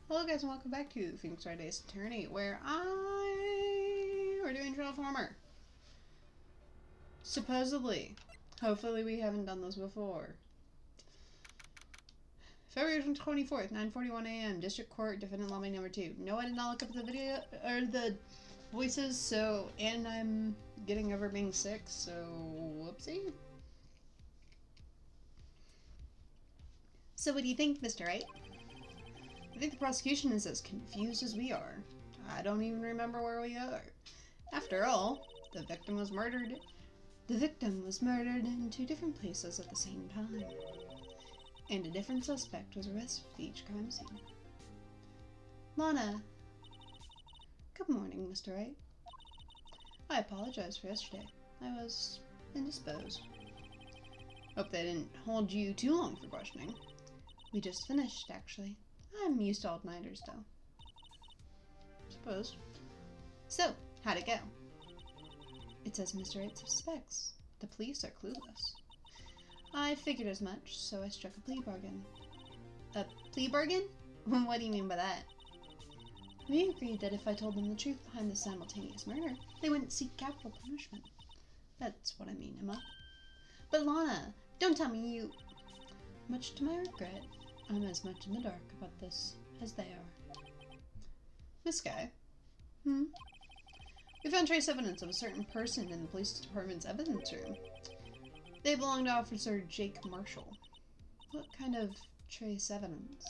Hello guys and welcome back to Phoenix Wright Ace Attorney, where we're doing Transformer. Supposedly. Hopefully we haven't done this before. February 24th, 9:41 a.m. District Court, Defendant Lobby number 2. No, I did not look up the video, or the voices, and I'm getting over being sick, so whoopsie. So what do you think, Mr. Wright? I think the prosecution is as confused as we are. I don't even remember where we are. After all, the victim was murdered. The victim was murdered in 2 different places at the same time. And a different suspect was arrested at each crime scene. Lana. Good morning, Mr. Wright. I apologize for yesterday. I was indisposed. Hope they didn't hold you too long for questioning. We just finished, actually. I'm used to all-nighters, though. Suppose. So, how'd it go? It's as Mr. Wright suspects. The police are clueless. I figured as much, so I struck a plea bargain. A plea bargain? What do you mean by that? We agreed that if I told them the truth behind the simultaneous murder, they wouldn't seek capital punishment. That's what I mean, Emma. But Lana, don't tell me you... Much to my regret, I'm as much in the dark about this as they are. This guy? We found trace evidence of a certain person in the police department's evidence room. They belong to Officer Jake Marshall. What kind of trace evidence?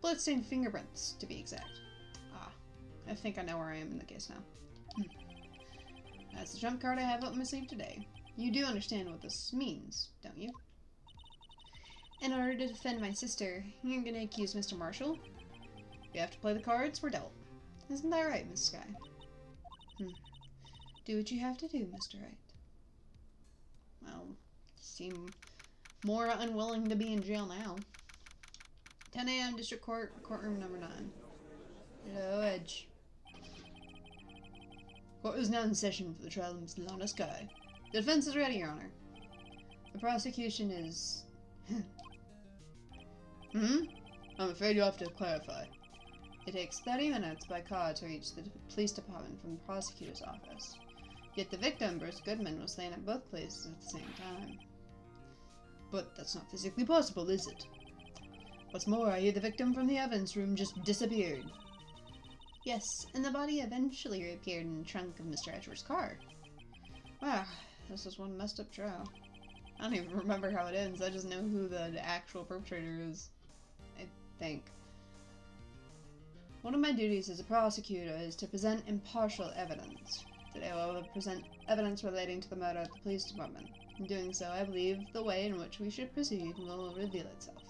Bloodstained fingerprints, to be exact. Ah, I think I know where I am in the case now. That's the trump card I have up my sleeve today. You do understand what this means, don't you? In order to defend my sister, you're gonna accuse Mr. Marshall? You have to play the cards we're dealt. Isn't that right, Miss Sky? Do what you have to do, Mr. Wright. Well, you seem more unwilling to be in jail now. 10 a.m. District Court, courtroom number 9. Hello, Edge. Court is now in session for the trial of Miss Lana Sky. The defense is ready, Your Honor. The prosecution is... I'm afraid you'll have to clarify. It takes 30 minutes by car to reach the police department from the prosecutor's office. Yet the victim, Bruce Goodman, was staying at both places at the same time. But that's not physically possible, is it? What's more, I hear the victim from the evidence room just disappeared. Yes, and the body eventually reappeared in the trunk of Mr. Edgeworth's car. Wow, this is one messed up trial. I don't even remember how it ends, I just know who the actual perpetrator is. I think. One of my duties as a prosecutor is to present impartial evidence. Today I will present evidence relating to the murder at the police department. In doing so, I believe the way in which we should proceed will reveal itself.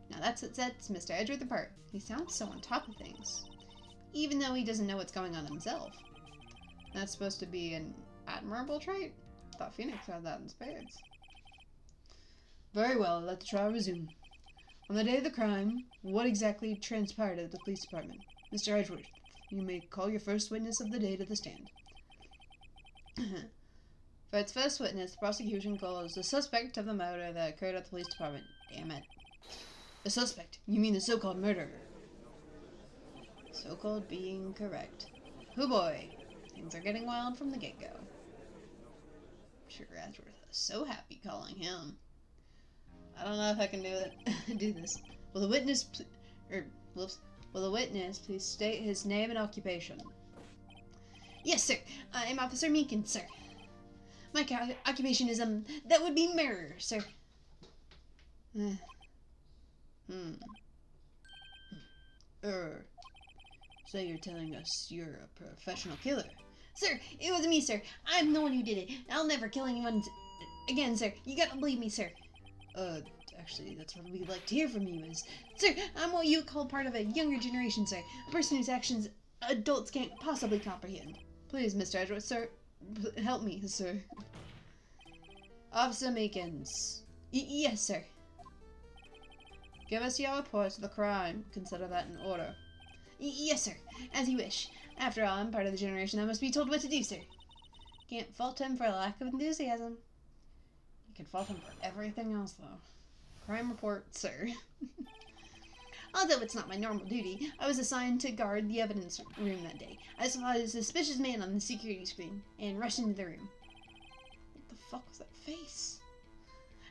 Now that's what sets Mr. Edgeworth apart. He sounds so on top of things, even though he doesn't know what's going on himself. That's supposed to be an admirable trait? I thought Phoenix had that in spades. Very well, let the trial resume. On the day of the crime, what exactly transpired at the police department? Mr. Edgeworth, you may call your first witness of the day to the stand. For its first witness, the prosecution calls the suspect of the murder that occurred at the police department. Damn it. The suspect? You mean the so-called murderer? So-called being correct. Hoo boy. Things are getting wild from the get-go. I'm sure Edgeworth is so happy calling him. I don't know if I can do it. Do this. Will the witness please state his name and occupation? Yes, sir. I'm Officer Meekin, sir. My occupation is, that would be mirror, sir. So you're telling us you're a professional killer? Sir, it was me, sir. I'm the one who did it. I'll never kill anyone again, sir. You gotta believe me, sir. Actually, that's what we'd like to hear from you is... Sir, I'm what you call part of a younger generation, sir. A person whose actions adults can't possibly comprehend. Please, Mr. Edgeworth, sir. Help me, sir. Officer Meekins. Yes, sir. Give us your report of the crime. Consider that in order. Yes, sir. As you wish. After all, I'm part of the generation that must be told what to do, sir. Can't fault him for a lack of enthusiasm. You can fault him for everything else, though. Crime report, sir. Although it's not my normal duty, I was assigned to guard the evidence room that day. I saw a suspicious man on the security screen and rushed into the room. What the fuck was that face?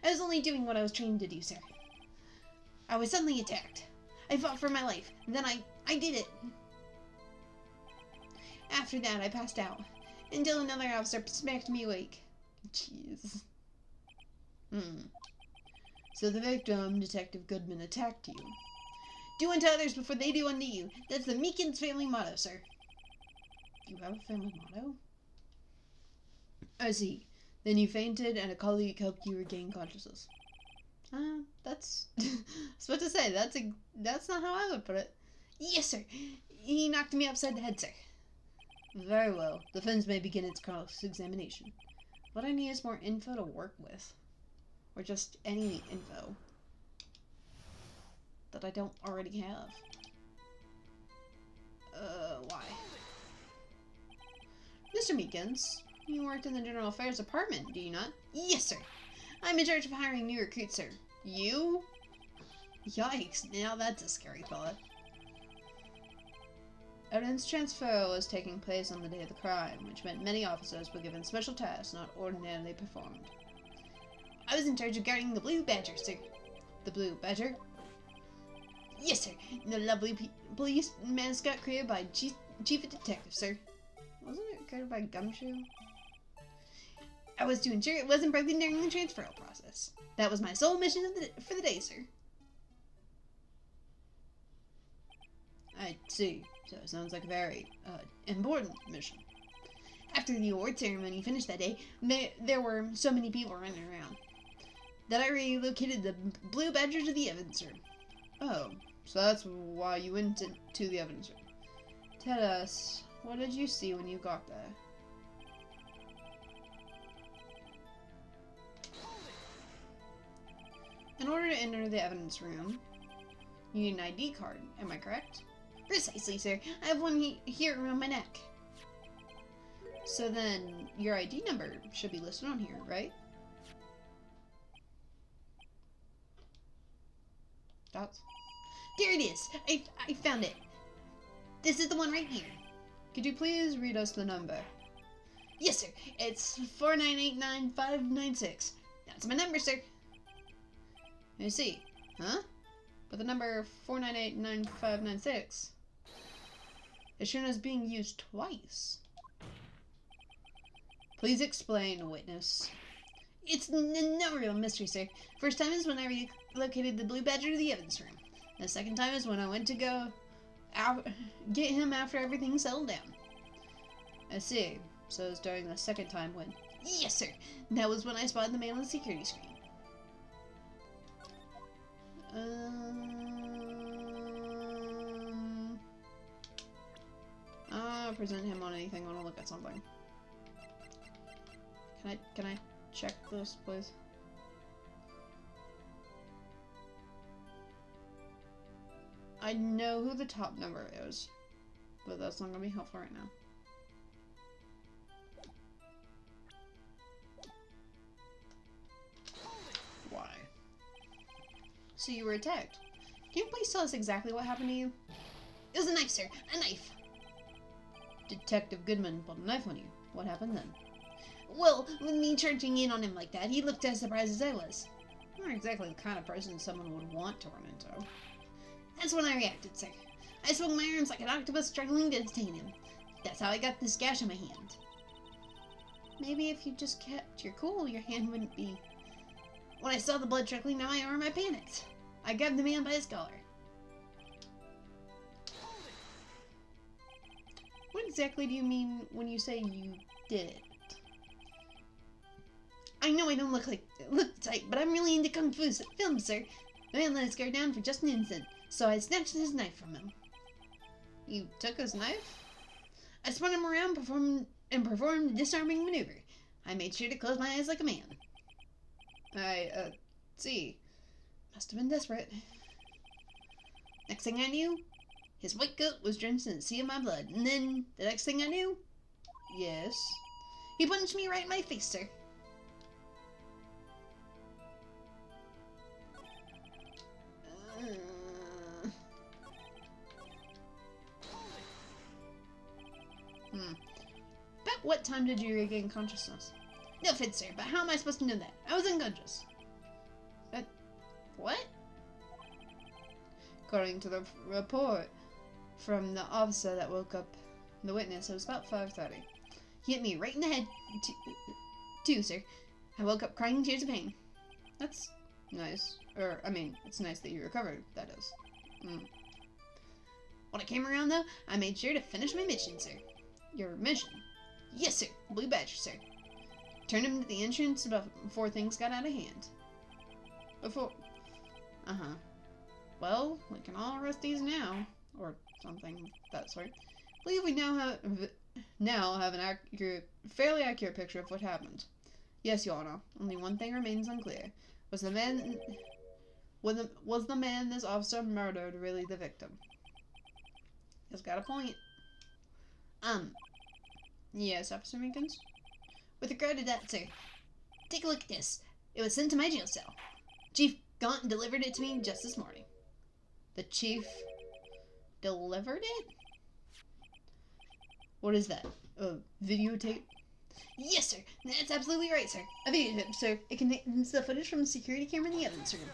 I was only doing what I was trained to do, sir. I was suddenly attacked. I fought for my life. Then I did it. After that, I passed out until another officer smacked me awake. Jeez. So the victim, Detective Goodman, attacked you. Do unto others before they do unto you. That's the Meekins family motto, sir. You have a family motto? I see. Then you fainted and a colleague helped you regain consciousness. That's... I was about to say, that's not how I would put it. Yes, sir. He knocked me upside the head, sir. Very well. Defense may begin its cross-examination. What I need is more info to work with. Or just any info that I don't already have. Why? Mr. Meekins, you worked in the General Affairs Department, do you not? Yes, sir. I'm in charge of hiring new recruits, sir. You? Yikes, now that's a scary thought. Evidence transfer was taking place on the day of the crime, which meant many officers were given special tasks not ordinarily performed. I was in charge of guarding the Blue Badger, sir. The Blue Badger? Yes, sir. The lovely police mascot created by Chief of Detectives, sir. Wasn't it created by Gumshoe? I was to ensure it wasn't broken during the transferal process. That was my sole mission for the day, sir. I see. So it sounds like a very important mission. After the award ceremony finished that day, there were so many people running around that I relocated the Blue Badger to the evidence room. Oh, so that's why you went to the evidence room. Tell us, what did you see when you got there? In order to enter the evidence room, you need an ID card, am I correct? Precisely, sir. I have one here around my neck. So then, your ID number should be listed on here, right? Dots? There it is! I found it! This is the one right here. Could you please read us the number? Yes, sir. It's 4989596. That's my number, sir. I see. Huh? But the number 4989596 is shown as being used twice. Please explain, witness. It's no real mystery, sir. First time is when I relocated the Blue Badger to the evidence room. The second time is when I went to go get him after everything settled down. I see. So it was during the second time when... Yes, sir. That was when I spotted the man on the security screen. I'll present him on anything. I want to look at something. Can I check this, please? I know who the top number is, but that's not going to be helpful right now. Why? So you were attacked. Can you please tell us exactly what happened to you? It was a knife, sir. A knife. Detective Goodman pulled a knife on you. What happened then? Well, with me charging in on him like that, he looked as surprised as I was. Not exactly the kind of person someone would want to run into. That's when I reacted, sir. I swung my arms like an octopus struggling to detain him. That's how I got this gash on my hand. Maybe if you just kept your cool, your hand wouldn't be... When I saw the blood trickling down my arm, I panicked. I grabbed the man by his collar. What exactly do you mean when you say you did it? I know I don't look tight, but I'm really into kung fu films, sir. The man let his guard down for just an instant, so I snatched his knife from him. You took his knife? I spun him around and performed a disarming maneuver. I made sure to close my eyes like a man. I see. Must have been desperate. Next thing I knew, his white coat was drenched in a sea of my blood, and then, the next thing I knew... Yes? He punched me right in my face, sir. what time did you regain consciousness? No fit, sir, but how am I supposed to know that? I was unconscious. What? According to the report from the officer that woke up the witness, it was about 5:30. He hit me right in the head, too, sir. I woke up crying tears of pain. That's nice. It's nice that you recovered, that is. When I came around, though, I made sure to finish my mission, sir. Your mission? Yes, sir. Blue Badger, sir. Turned him to the entrance before things got out of hand. Well, we can all arrest these now. Or something of that sort. I believe we now have an fairly accurate picture of what happened. Yes, Your Honor. Only one thing remains unclear. Was the man this officer murdered really the victim? He's got a point. Yes, Officer Minkins? With regard to that, sir, take a look at this. It was sent to my jail cell. Chief Gaunt delivered it to me just this morning. The chief delivered it? What is that? A videotape? Yes, sir. That's absolutely right, sir. A videotape, sir. It contains the footage from the security camera in the evidence room.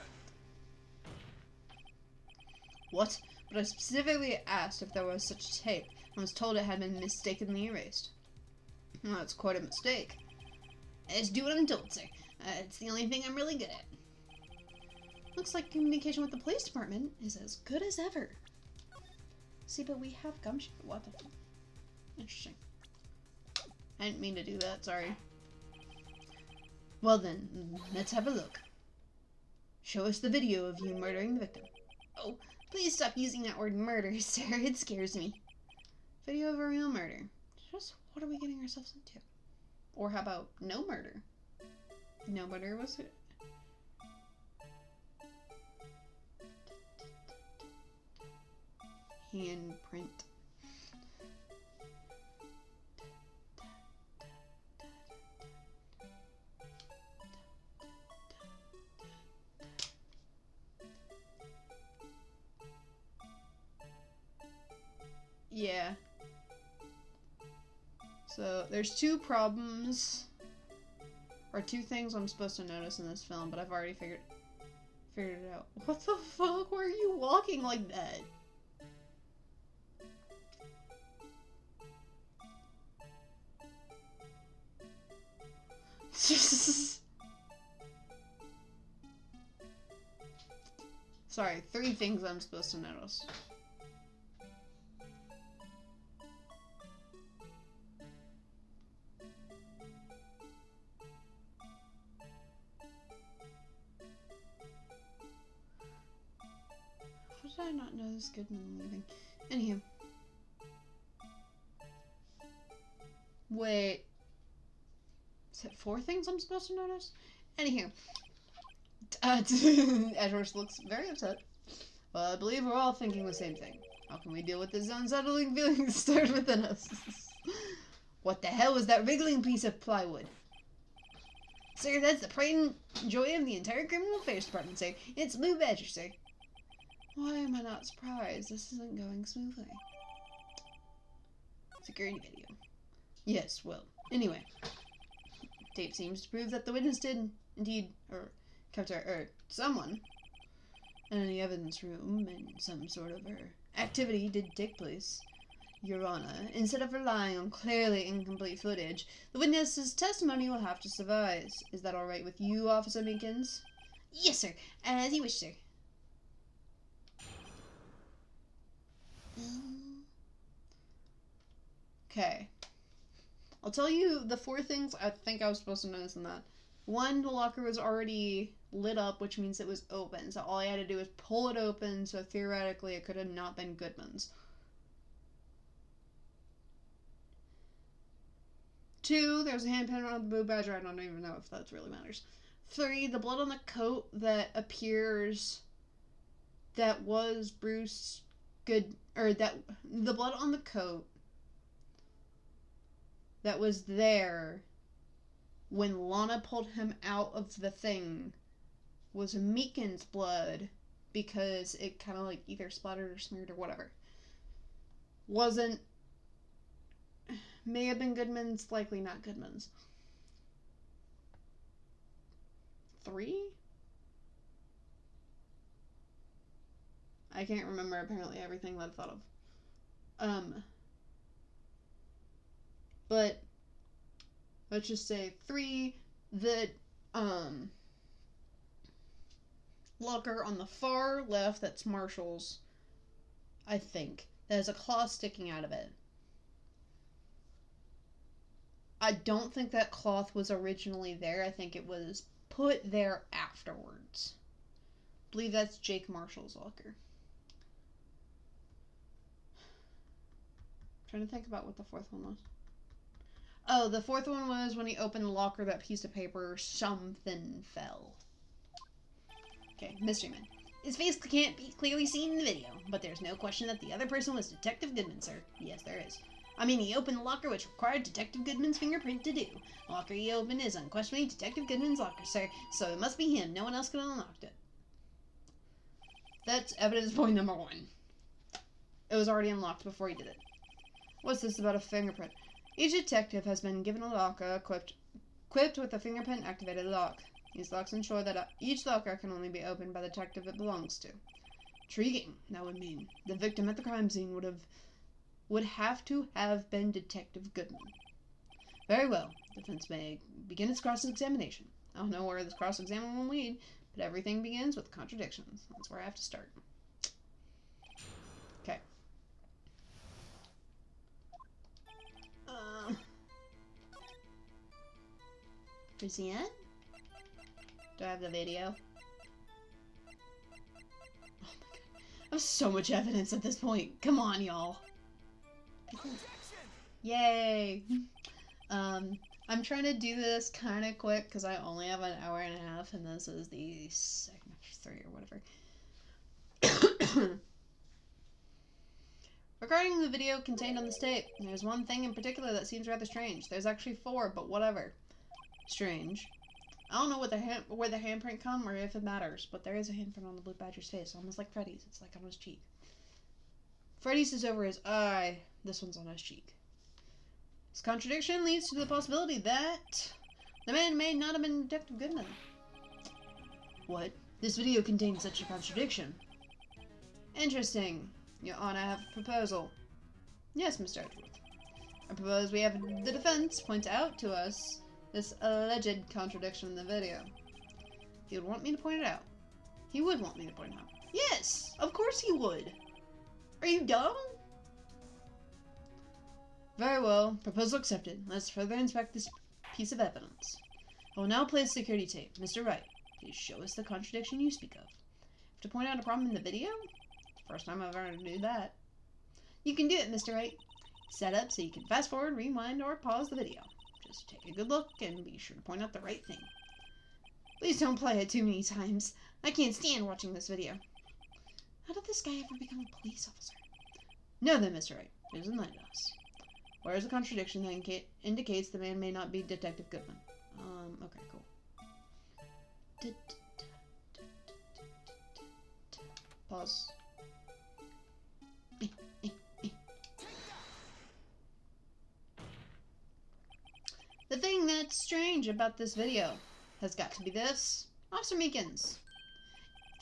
What? But I specifically asked if there was such tape and was told it had been mistakenly erased. Well, that's quite a mistake. I just do what I'm told, sir. It's the only thing I'm really good at. Looks like communication with the police department is as good as ever. See, but we have gumshoe. What the fuck? Interesting. I didn't mean to do that, sorry. Well then, let's have a look. Show us the video of you murdering the victim. Oh, please stop using that word murder, sir. It scares me. Video of a real murder. Just what are we getting ourselves into? Or how about no murder? No murder was it? Handprint. Yeah. So, there's two problems, or two things I'm supposed to notice in this film, but I've already figured it out. What the fuck? Why are you walking like that? Sorry, three things I'm supposed to notice. How did I not know this good in leaving? Anywho. Wait. Is it four things I'm supposed to notice? Anywho. Edgeworth looks very upset. Well, I believe we're all thinking the same thing. How can we deal with this unsettling feeling that stirred within us? What the hell was that wriggling piece of plywood? Sir, that's the pride and joy of the entire criminal affairs department, sir. It's Blue Badger, sir. Why am I not surprised? This isn't going smoothly. Security video. Yes, well, anyway. Tape seems to prove that the witness did indeed, someone in the evidence room and some sort of activity did take place. Your Honor, instead of relying on clearly incomplete footage, the witness's testimony will have to suffice. Is that alright with you, Officer Minkins? Yes, sir. As you wish, sir. Okay. I'll tell you the four things I think I was supposed to notice in that. One, the locker was already lit up, which means it was open. So all I had to do was pull it open, so theoretically it could have not been Goodman's. Two, there's a handprint on the Blue Badger. I don't even know if that really matters. Three, the blood on the coat that appears that was Bruce Good, or that the blood on the coat that was there when Lana pulled him out of the thing was Meekin's blood because it kind of like either splattered or smeared or whatever. Wasn't May have been Goodman's, likely not Goodman's. 3? I can't remember apparently everything that I thought of. But let's just say 3, the locker on the far left, that's Marshall's, I think. That has a claw sticking out of it. I don't think that cloth was originally there. I think it was put there afterwards. I believe that's Jake Marshall's locker. I'm trying to think about what the 4th one was. Oh, the 4th one was when he opened the locker, that piece of paper, something fell. Okay, Mystery Man. His face can't be clearly seen in the video, but there's no question that the other person was Detective Goodman, sir. Yes, there is. I mean, he opened the locker, which required Detective Goodman's fingerprint to do. The locker he opened is unquestionably Detective Goodman's locker, sir, so it must be him. No one else could have unlocked it. That's evidence point number 1. It was already unlocked before he did it. What's this about a fingerprint? Each detective has been given a locker equipped with a fingerprint-activated lock. These locks ensure that each locker can only be opened by the detective it belongs to. Intriguing. That would mean the victim at the crime scene would have to have been Detective Goodman. Very well. Defense may begin its cross-examination. I don't know where this cross-examination will lead, but everything begins with contradictions. That's where I have to start. Okay. Is he in? Do I have the video? Oh my god. I have so much evidence at this point. Come on, y'all. Yay! I'm trying to do this kind of quick because I only have an hour and a half, and this is the second after 3 or whatever. Regarding the video contained on this tape, there's one thing in particular that seems rather strange. There's actually 4, but whatever. Strange. I don't know where the handprint come or if it matters, but there is a handprint on the blue badger's face, almost like Freddy's. It's like on his cheek. Freddy's is over his eye. This one's on his cheek. This contradiction leads to the possibility that the man may not have been Detective Goodman. What? This video contains such a contradiction. Interesting. Your Honor, I have a proposal. Yes, Mr. Edgeworth. I propose we have the defense point out to us this alleged contradiction in the video. He would want me to point it out. He would want me to point it out. Yes! Of course he would! Are you dumb? Very well. Proposal accepted. Let's further inspect this piece of evidence. I will now play the security tape. Mr. Wright, please show us the contradiction you speak of. Have to point out a problem in the video? First time I've ever had to do that. You can do it, Mr. Wright. Set up so you can fast forward, rewind, or pause the video. Just take a good look and be sure to point out the right thing. Please don't play it too many times. I can't stand watching this video. How did this guy ever become a police officer? No then, Mr. Wright. Please enlighten us. Where is the contradiction that indicates the man may not be Detective Goodman? Okay, cool. Pause. The thing that's strange about this video has got to be this. Officer Meekins.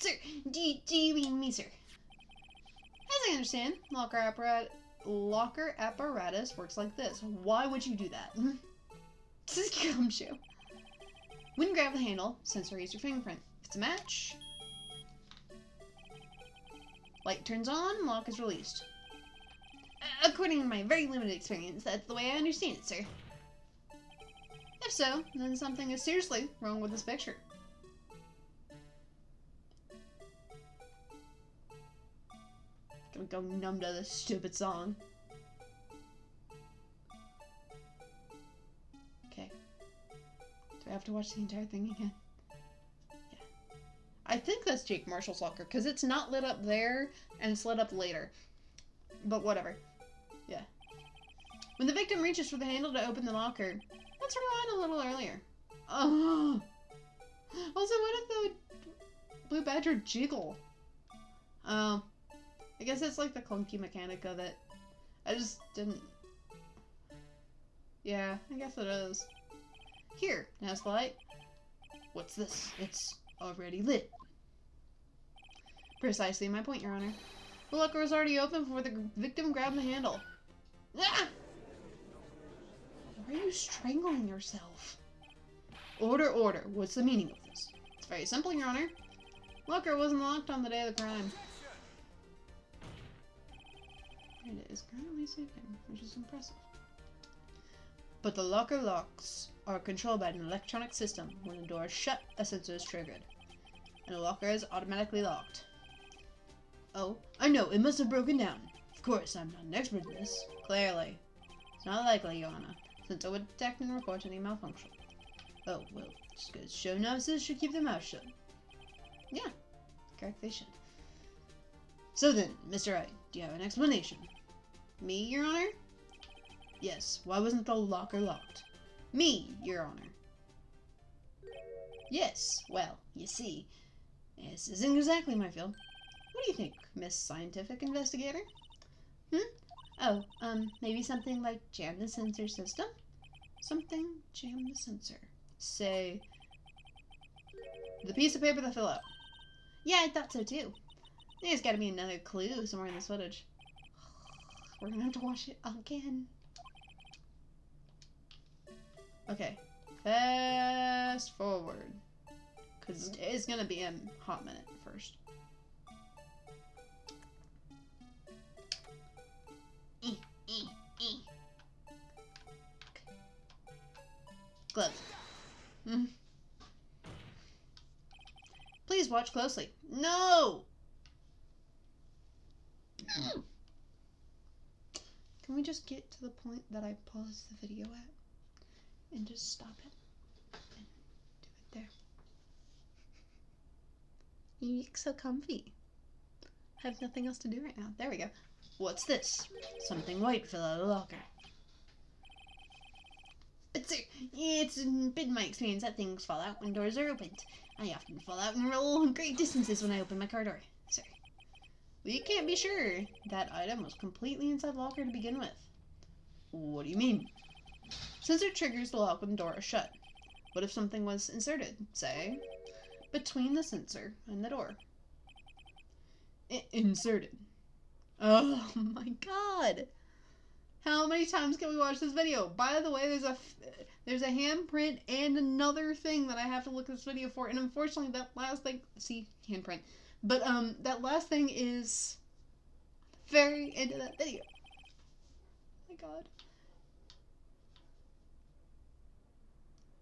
Sir, do you mean me, sir? As I understand, locker apparatus works like this. Why would you do that? This is gumshoe. When you grab the handle, sensor reads your fingerprint. If it's a match, light turns on, lock is released. According to my very limited experience, that's the way I understand it, sir. If so, then something is seriously wrong with this picture. Gonna go numb to this stupid song. Okay. Do I have to watch the entire thing again? Yeah. I think that's Jake Marshall's locker, because it's not lit up there, and it's lit up later. But whatever. Yeah. When the victim reaches for the handle to open the locker, let's rewind a little earlier. Oh. Also, what if the blue badger jiggle? Oh. I guess it's like the clunky mechanic of it. I just didn't... Yeah, I guess it is. Here, now's the light. What's this? It's already lit. Precisely my point, Your Honor. The locker was already open before the victim grabbed the handle. Ah! Why are you strangling yourself? Order, order. What's the meaning of this? It's very simple, Your Honor. Locker wasn't locked on the day of the crime. It is currently sleeping, which is impressive. But the locker locks are controlled by an electronic system. When the door is shut, a sensor is triggered, and the locker is automatically locked. Oh, I know, it must have broken down. Of course, I'm not an expert in this. Clearly. It's not likely, Joanna, since it would detect and report any malfunction. Oh, well, just because show novices should keep their mouths shut. Yeah, correct, they should. So then, Mr. Wright, do you have an explanation? Me, Your Honor? Yes, why wasn't the locker locked? Me, Your Honor. Yes, well, you see, this isn't exactly my field. What do you think, Miss Scientific Investigator? Oh, maybe something like jam the sensor system? Something jam the sensor. Say, the piece of paper that fell out. Yeah, I thought so too. There's gotta be another clue somewhere in this footage. We're gonna have to watch it again. Okay, fast forward. Because it's gonna be a hot minute first. Gloves. Please watch closely. No! Can we just get to the point that I paused the video at? And just stop it? And do it there. You look so comfy. I have nothing else to do right now. There we go. What's this? Something white fell out of the locker. It's been my experience that things fall out when doors are opened. I often fall out and roll great distances when I open my car door. Sorry. We can't be sure. That item was completely inside the locker to begin with. What do you mean? Sensor triggers the lock when the door is shut. What if something was inserted, say, between the sensor and the door? Inserted. Oh my god! How many times can we watch this video? By the way, there's a handprint and another thing that I have to look at this video for, and unfortunately that last thing, see, handprint, but that last thing is very end of that video. Oh my god.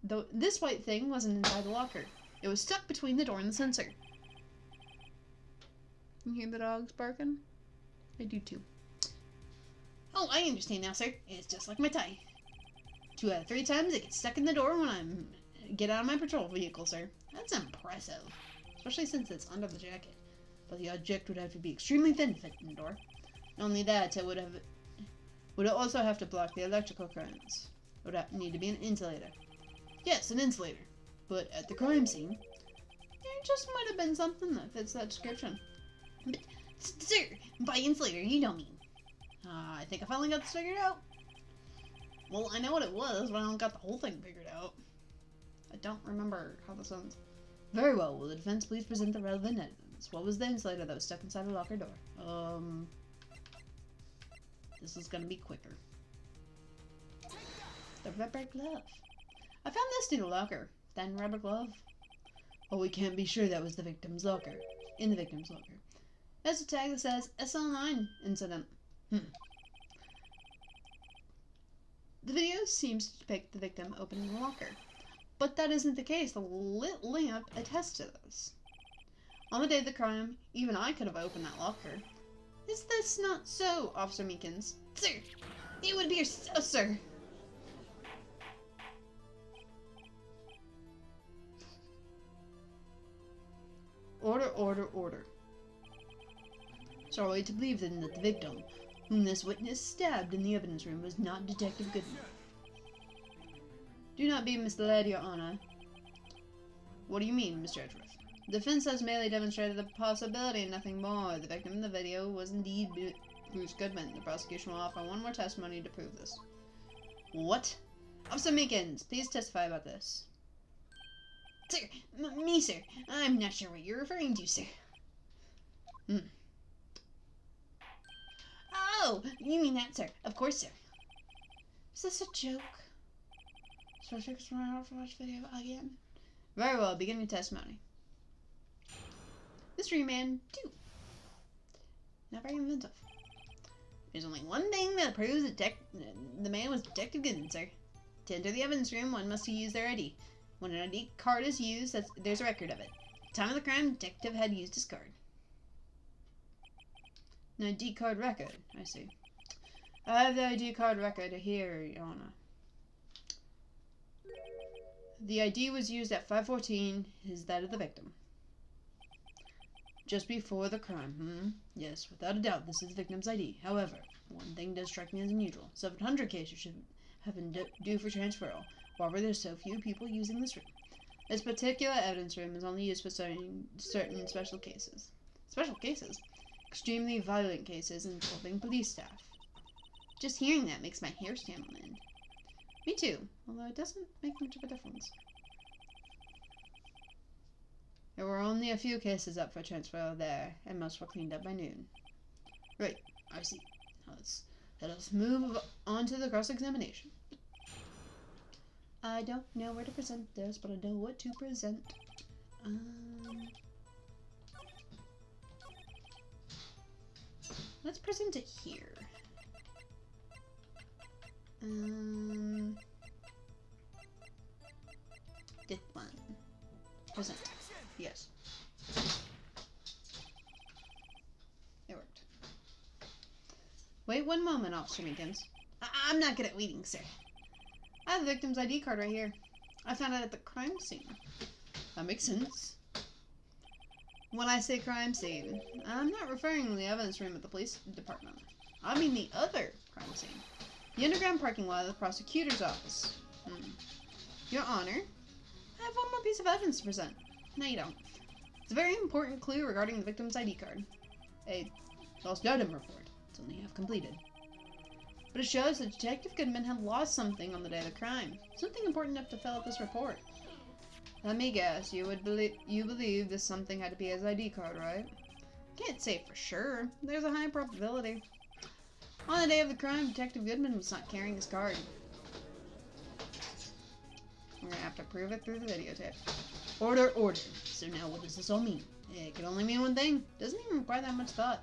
Though this white thing wasn't inside the locker. It was stuck between the door and the sensor. You hear the dogs barking? I do too. Oh, I understand now, sir. It's just like my tie. 2 out of 3 times it gets stuck in the door when I get out of my patrol vehicle, sir. That's impressive. Especially since it's under the jacket. But the object would have to be extremely thin to fit in the door. Not only that, it would also have to block the electrical currents. It would need to be an insulator. Yes, an insulator. But at the crime scene, there just might have been something that fits that description. But, sir, by insulator, you don't mean. I think I finally got this figured out. Well, I know what it was, but I don't got the whole thing figured out. I don't remember how this ends. Very well. Will the defense please present the relevant evidence? What was the insulator that was stuck inside the locker door? This is gonna be quicker. The rubber glove. I found this in the locker. Then rubber glove. Oh, we can't be sure that was the victim's locker. In the victim's locker. There's a tag that says SL9 incident. The video seems to depict the victim opening the locker. But that isn't the case. The lit lamp attests to this. On the day of the crime, even I could have opened that locker. Is this not so, Officer Meekins? Sir! It would be so, sir! Order, order, order. So are we to believe then that the victim, whom this witness stabbed in the evidence room, was not Detective Goodman? Do not be misled, Your Honor. What do you mean, Mr. Edgeworth? The defense has merely demonstrated the possibility and nothing more. The victim in the video was indeed Bruce Goodman. The prosecution will offer one more testimony to prove this. What? Officer Meekins, please testify about this. Sir, me, sir. I'm not sure what you're referring to, sir. Oh, you mean that, sir. Of course, sir. Is this a joke? Suspects run out to watch video again. Very well, begin your testimony. Mystery Man 2. Not very inventive. There's only one thing that proves that the man was Detective Goodman, sir. To enter the evidence room, one must use their ID. When an ID card is used, there's a record of it. At the time of the crime, the detective had used his card. An ID card record, I see. I have the ID card record here, Your Honor. The ID was used at 5:14, is that of the victim. Just before the crime, Yes, without a doubt, this is the victim's ID. However, one thing does strike me as unusual. 700 cases should have been due for transferal. However, there's so few people using this room. This particular evidence room is only used for certain special cases. Special cases? Extremely violent cases involving police staff. Just hearing that makes my hair stand on end. Me too, although it doesn't make much of a difference. There were only a few cases up for transfer there, and most were cleaned up by noon. Right, I see. Now let us move on to the cross-examination. I don't know where to present this, but I know what to present. Let's present it here. This one. Present. Yes. It worked. Wait one moment, Officer Meekins. I'm not good at waiting, sir. I have the victim's ID card right here. I found it at the crime scene. That makes sense. When I say crime scene, I'm not referring to the evidence room at the police department. I mean the other crime scene. The underground parking lot of the prosecutor's office. Your Honor, I have one more piece of evidence to present. No, you don't. It's a very important clue regarding the victim's ID card. A lost item report. It's only half completed. But it shows that Detective Goodman had lost something on the day of the crime. Something important enough to fill out this report. Let me guess, you believe this something had to be his ID card, right? Can't say for sure. There's a high probability. On the day of the crime, Detective Goodman was not carrying his card. We're gonna have to prove it through the videotape. Order, order. So now what does this all mean? It can only mean one thing. Doesn't even require that much thought.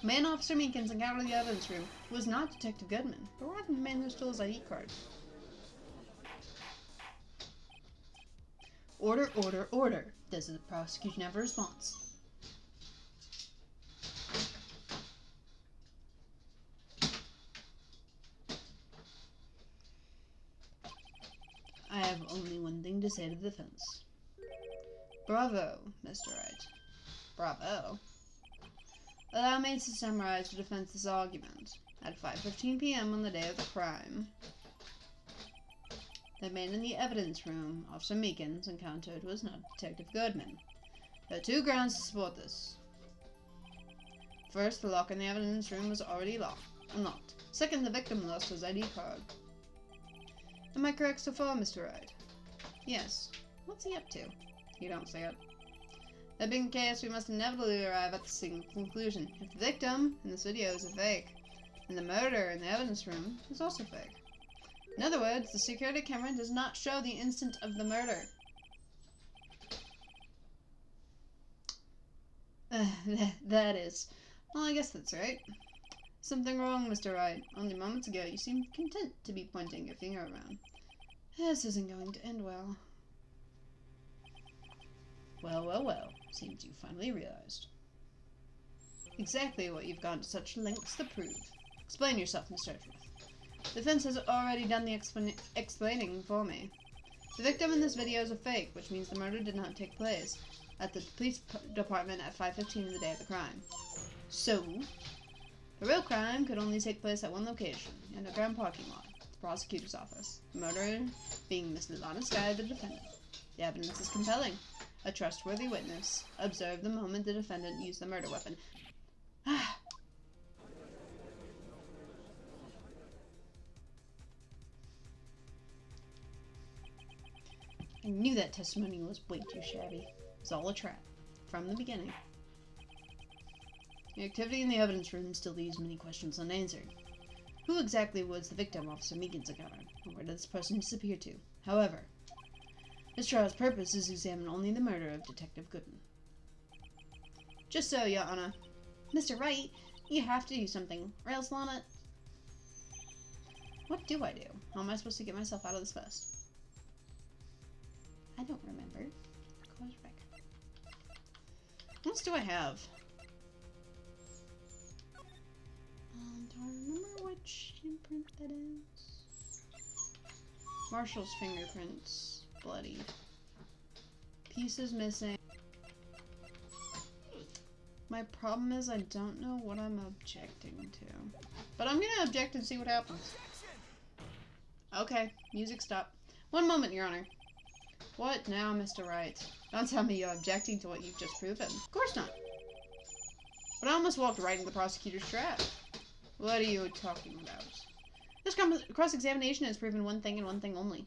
Man Officer Meekins encountered in the evidence room was not Detective Goodman, but rather the man who stole his ID card. Order, order, order. Does the prosecution have a response? I have only one thing to say to the defense. Bravo, Mr. Wright. Bravo. Allow me to summarize the defense's argument. At 5:15 p.m. on the day of the crime, the man in the evidence room, Officer Meekins, encountered was not Detective Goodman. There are two grounds to support this. First, the lock in the evidence room was already unlocked. Second, the victim lost his ID card. Am I correct so far, Mr. Wright? Yes. What's he up to? You don't say it. That being the case, we must inevitably arrive at the same conclusion. If the victim in this video is a fake, then the murder in the evidence room is also fake. In other words, the security camera does not show the instant of the murder. That is. Well, I guess that's right. Something wrong, Mr. Wright. Only moments ago, you seemed content to be pointing your finger around. This isn't going to end well. Well, well, well. Seems you finally realized. Exactly what you've gone to such lengths to prove. Explain yourself, Mr. Edgeworth. The defense has already done the explaining for me. The victim in this video is a fake, which means the murder did not take place at the police department at 5:15 the day of the crime. So, the real crime could only take place at one location, the underground parking lot, the prosecutor's office. The murderer being Miss Lana Sky, the defendant. The evidence is compelling. A trustworthy witness observed the moment the defendant used the murder weapon. that testimony was way too shabby. It was all a trap. From the beginning. The activity in the evidence room still leaves many questions unanswered. Who exactly was the victim Officer Meekins encountered, and where did this person disappear to? However, this trial's purpose is to examine only the murder of Detective Gooden. Just so, Your Honor. Mr. Wright, you have to do something, or else Lana... What do I do? How am I supposed to get myself out of this mess? I don't remember. What else do I have? Do I remember which imprint that is? Marshall's fingerprints. Bloody. Pieces missing. My problem is I don't know what I'm objecting to. But I'm gonna object and see what happens. Okay, music stop. One moment, Your Honor. What now, Mr. Wright? Don't tell me you're objecting to what you've just proven. Of course not. But I almost walked right into the prosecutor's trap. What are you talking about? This cross-examination has proven one thing and one thing only.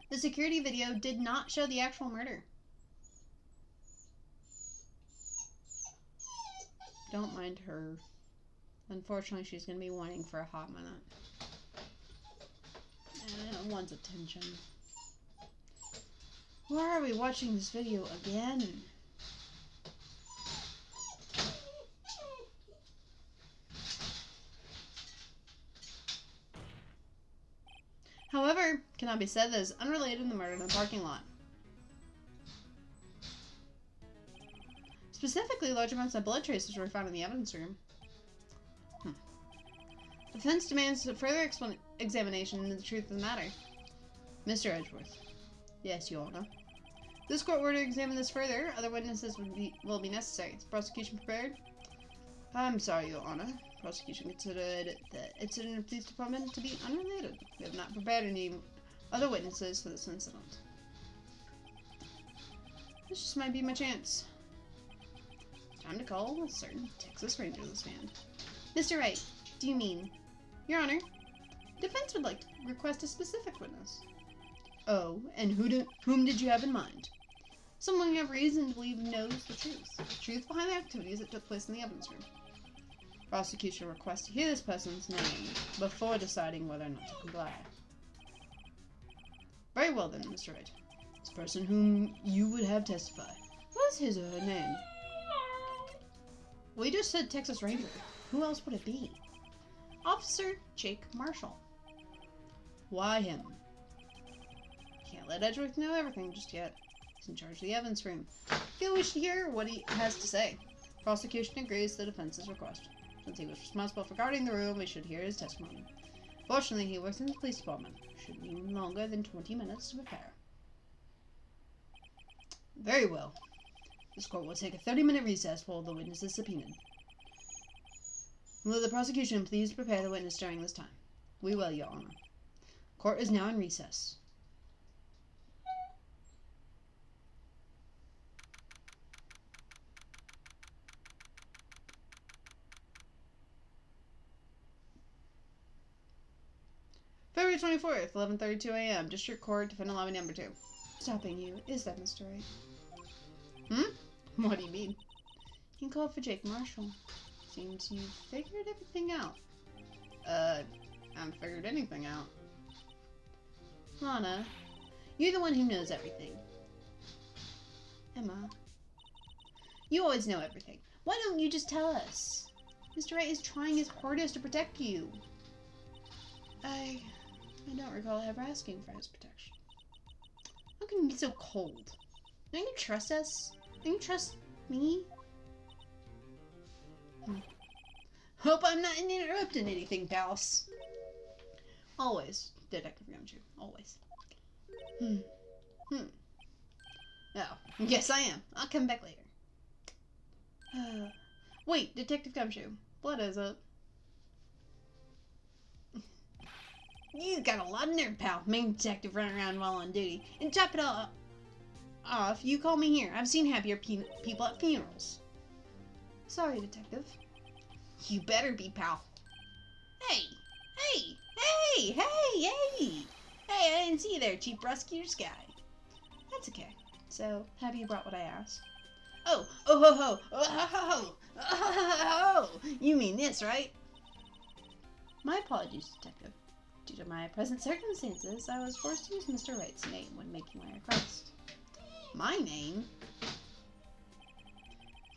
The security video did not show the actual murder. Don't mind her. Unfortunately, she's going to be whining for a hot minute. And wants attention. Why are we watching this video again? However, cannot be said that is unrelated to the murder in the parking lot. Specifically, large amounts of blood traces were found in the evidence room. The defense demands a further examination into the truth of the matter. Mr. Edgeworth. Yes, Your Honor. This court were to examine this further, other witnesses will be necessary. Is the prosecution prepared? I'm sorry, Your Honor. Prosecution considered the incident of police department to be unrelated. We have not prepared any other witnesses for this incident. This just might be my chance. Time to call a certain Texas Ranger to stand. Mr. Wright, do you mean? Your Honor, defense would like to request a specific witness. Oh, and whom did you have in mind? Someone you have reason to believe knows the truth behind the activities that took place in the evidence room. Prosecution requests to hear this person's name before deciding whether or not to comply. Very well then, Mr. Wright. This person whom you would have testify. What's his or her name? Well, you just said Texas Ranger. Who else would it be? Officer Jake Marshall. Why him? Can't let Edgeworth know everything just yet. He's in charge of the evidence room. Feel we should hear what he has to say. Prosecution agrees to the defense's request. Since he was responsible for guarding the room, we should hear his testimony. Fortunately, he works in the police department. Should be longer than 20 minutes to prepare. Very well. This court will take a 30-minute recess while the witness is subpoenaed. Will the prosecution please prepare the witness during this time? We will, Your Honor. Court is now in recess. February 24th, 11:32 a.m. District Court, Defendant Lobby Number 2. Stopping you. Is that Mr. Wright? What do you mean? You can call for Jake Marshall. Seems you figured everything out. I haven't figured anything out. Lana, you're the one who knows everything. Emma, you always know everything. Why don't you just tell us? Mr. Wright is trying his hardest to protect you. I don't recall ever asking for his protection. How can you be so cold? Don't you trust us? Don't you trust me? Hope I'm not interrupting anything, pals. Always, Detective Gumshoe. Always. Oh, yes I am. I'll come back later. Wait, Detective Gumshoe. What is it? You got a lot of nerve, pal. Main detective running around while on duty. And top it all off, you call me here. I've seen happier people at funerals. Sorry, Detective. You better be, pal. Hey! Hey! Hey! Hey! Hey! Hey, I didn't see you there, Chief Prosecutor's guy. It's okay. So, have you brought what I asked? Oh, oh ho ho, oh ho ho, oh ho ho ho! You mean this, right? My apologies, Detective. Due to my present circumstances, I was forced to use Mr. Wright's name when making my request. My name?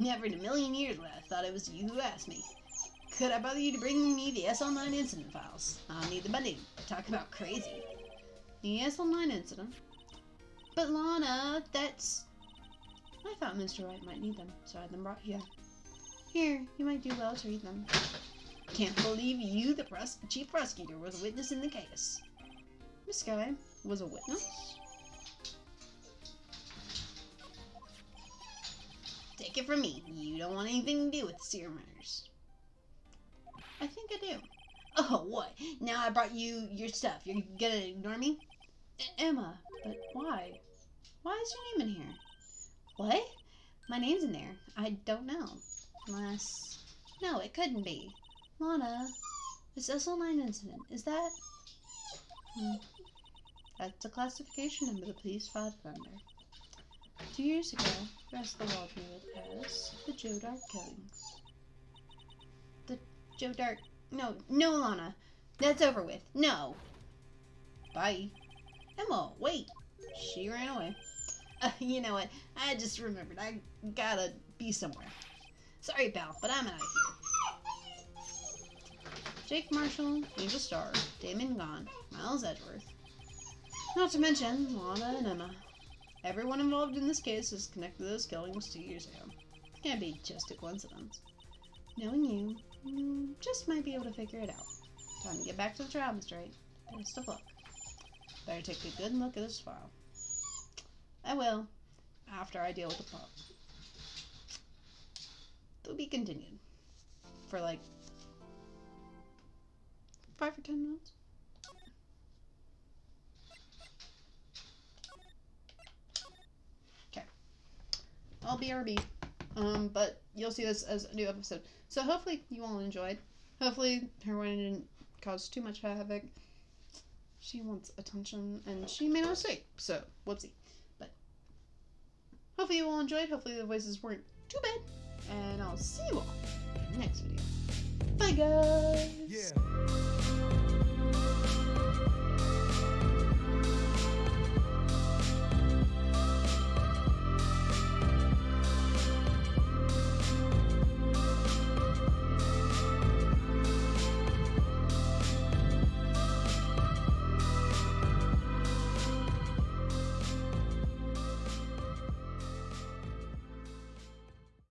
Never in a million years would I have thought it was you who asked me. Could I bother you to bring me the SL9 incident files? I'll need the money. Talk about crazy. The SL9 incident? But Lana, that's... I thought Mr. Wright might need them, so I had them brought here. Here, you might do well to read them. Can't believe you, the chief prosecutor, was a witness in the case. This guy was a witness? Take it from me, you don't want anything to do with the Seer murders. I think I do. Oh, what? Now I brought you your stuff. You're gonna ignore me? Emma, but why? Why is your name in here? What? My name's in there. I don't know. Unless... No, it couldn't be. Lana, this SL9 incident, is that... That's a classification number the police filed it under. 2 years ago, the rest of the world knew it as the Joe Dark killings. The Joe Dark... No, Lana. That's over with. No. Bye. Emma, wait. She ran away. You know what? I just remembered. I gotta be somewhere. Sorry, pal, but I'm out of here. Jake Marshall, Angel Starr, Damon Gone, Miles Edgeworth. Not to mention Lana and Emma. Everyone involved in this case is connected to those killings 2 years ago. Can't be just a coincidence. Knowing you, just might be able to figure it out. Time to get back to the trial, Mr. Wright. Best of luck. Better take a good look at this file. I will, after I deal with the plot. To be continued. For like 5 or 10 minutes. Okay. I'll BRB. But you'll see this as a new episode. So hopefully you all enjoyed. Hopefully Heroine didn't cause too much havoc. She wants attention, and she made a mistake. So, whoopsie. But hopefully you all enjoyed. Hopefully the voices weren't too bad. And I'll see you all in the next video. Bye, guys! Yeah.